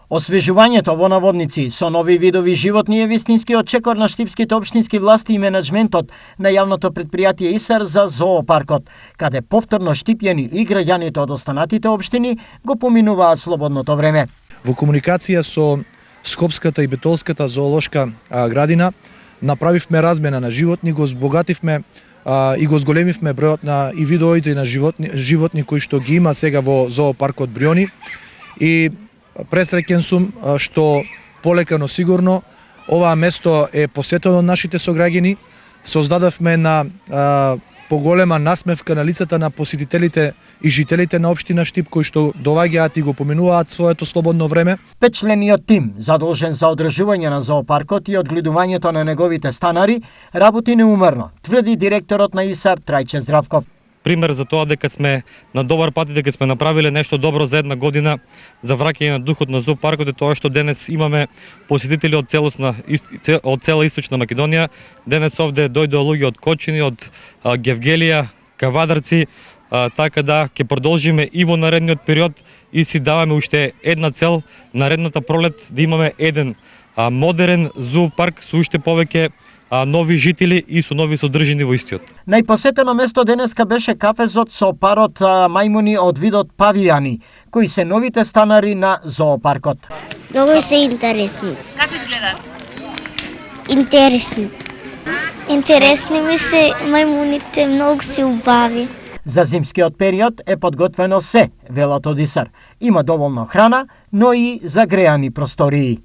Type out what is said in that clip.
Освежувањето во наводници со нови видови животни е вистинскиот чекор на штипските општински власти и менеджментот на јавното предпријатие ИСАР за зоопаркот, каде повторно штипјени и граѓаните од останатите општини го поминуваат слободното време. Во комуникација со Скопската и Бетолската зоолошка градина направивме размена на животни, го збогативме и го зголемивме бројот на и видовите на животни кои што ги има сега во зоопаркот Бриони и пресреќен сум што полека но сигурно оваа место е посетено од нашите сограѓани. Создадовме на поголема насмевка на лицата на посетителите и жителите на општина Штип кои што доаѓаат и го поминуваат своето слободно време. Петчлениот тим, задолжен за одржување на зоопаркот и одгледувањето на неговите станари, работи неуморно, тврди директорот на ИСАР Трајче Здравков. Пример за тоа дека сме на добар пат и дека сме направиле нешто добро за една година за враќање на духот на зоопаркот е тоа што денес имаме посетители од цела Источна Македонија. Денес овде дојдоа луѓе од Кочини, од Гевгелија, Кавадарци, така да ќе продолжиме и во наредниот период и си даваме уште една цел наредната пролет да имаме еден модерен зоопарк со уште повеќе нови жители и со нови содржини во истиот. Најпосетено место денеска беше кафезот со парот мајмуни од видот павијани, кои се новите станари на зоопаркот. Многу се интересни. Како изгледа? Интересни. Интересни ми се мајмуните, многу се убави. За зимскиот период е подготвено се, велат од ИСАР. Има доволно храна, но и загреани простории.